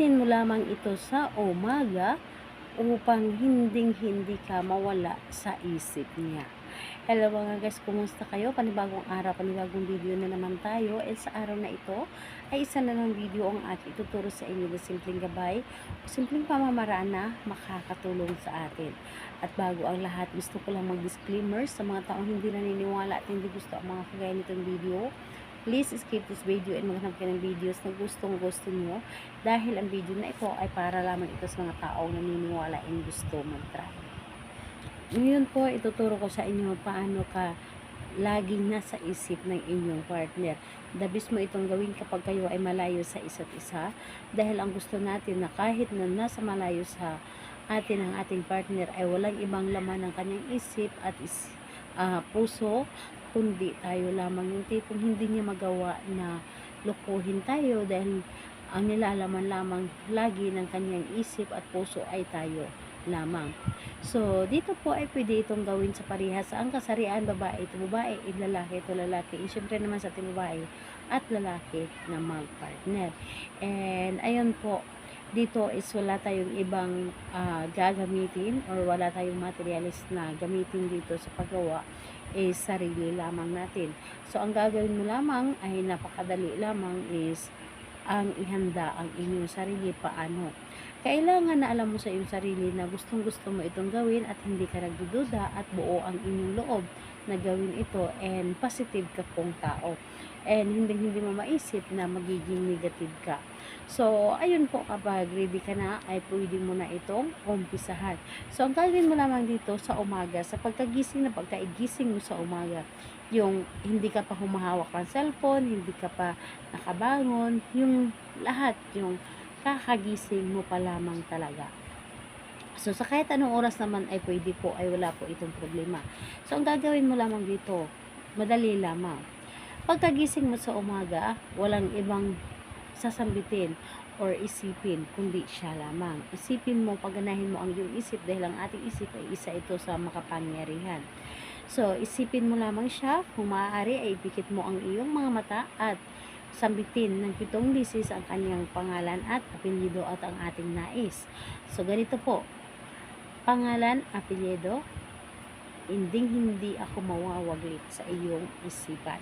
Gamitin mo lamang ito sa umaga upang hinding-hindi ka mawala sa isip niya. Hello mga guys, kumusta kayo? Panibagong araw, panibagong video na naman tayo. At sa araw na ito ay isa na ng video ang aking ituturo sa inyo na simpleng gabay o simpleng pamamaraan na makakatulong sa atin. At bago ang lahat, gusto ko lang mag-disclaimer sa mga taong hindi naniniwala at hindi gusto ang mga kagaya nitong video. Please skip this video and maghanap kayo ng videos na gustong-gusto nyo dahil ang video na ito ay para lamang ito sa mga taong naniniwala and gusto mag-try. Ngayon po, ituturo ko sa inyo paano ka laging nasa isip ng inyong partner. Dabis mo itong gawin kapag kayo ay malayo sa isa't isa dahil ang gusto natin na kahit na nasa malayo sa atin ang ating partner ay walang ibang laman ng kanyang isip at puso, kundi tayo lamang yung tipong hindi niya magawa na lukuhin tayo dahil ang nilalaman lamang lagi ng kanyang isip at puso ay tayo lamang. So, dito po ay pwede itong gawin sa parehas. Ang kasarian, babae ito babae, lalaki ito lalaki. Siyempre naman sa ating babae at lalaki na mag-partner. And, ayun po, dito is wala tayong ibang gagamitin or wala tayong materialis na gamitin dito sa paggawa is sarili lamang natin. So, ang gagawin mo lamang ay napakadali lamang is ang ihanda ang inyong sarili. Paano? Kailangan na alam mo sa iyong sarili na gustong-gusto mo itong gawin at hindi ka nagdududa at buo ang inyong loob na gawin ito and positive ka pong tao. And hindi mo maisip na magiging negative ka. So, ayun po, kapag ready ka na, ay pwede mo na itong umpisahan. So, ang gagawin mo lamang dito sa umaga, sa pagkagising na pagkaigising mo sa umaga, yung hindi ka pa humahawak ng cellphone, hindi ka pa nakabangon, yung lahat, yung kakagising mo pa lamang talaga. So, sa kahit anong oras naman ay pwede po, ay wala po itong problema. So, ang gagawin mo lamang dito, madali lamang. Pagkagising mo sa umaga, walang ibang sasambitin or isipin, kundi siya lamang. Isipin mo, pagganahin mo ang iyong isip dahil ang ating isip ay isa ito sa makapangyarihan. So, isipin mo lamang siya, kung maaari ay ipikit mo ang iyong mga mata at sambitin ng 7 beses ang kanyang pangalan at apelyido at ang ating nais. So, ganito po, pangalan, apelyido, hindi ako mawawaglit sa iyong isipan.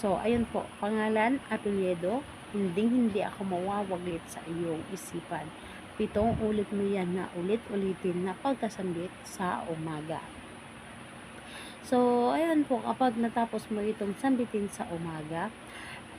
So, ayun po, pangalan, apelyido, hindi ako mawawaglit sa iyong isipan. 7 ulit mo yan na ulit-ulitin na pagkasambit sa umaga. So, ayun po, kapag natapos mo itong sambitin sa umaga,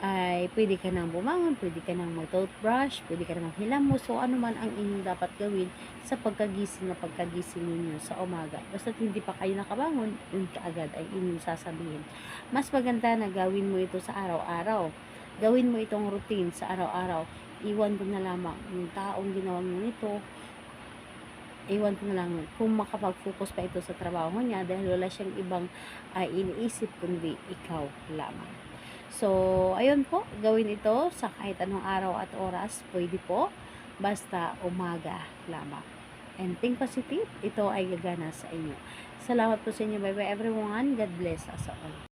ay pwede ka nang bumangon, pwede ka nang mag-toothbrush, pwede ka nang maghilamos, so ano man ang inyong dapat gawin sa pagkagising ninyo sa umaga. Basta hindi pa kayo nakabangon, yun kaagad ay inyong sasabihin. Mas maganda na gawin mo ito sa araw-araw. Gawin mo itong routine sa araw-araw. Iwan ko na lamang yung taong ginawa mo nito, iwan ko na lang kung makapag-focus pa ito sa trabaho niya dahil wala siyang ibang iniisip kundi ikaw lamang. So, ayun po, gawin ito sa kahit anong araw at oras, pwede po, basta umaga lamang. And think positive, ito ay gagana sa inyo. Salamat po sa inyo. Bye bye everyone. God bless us all.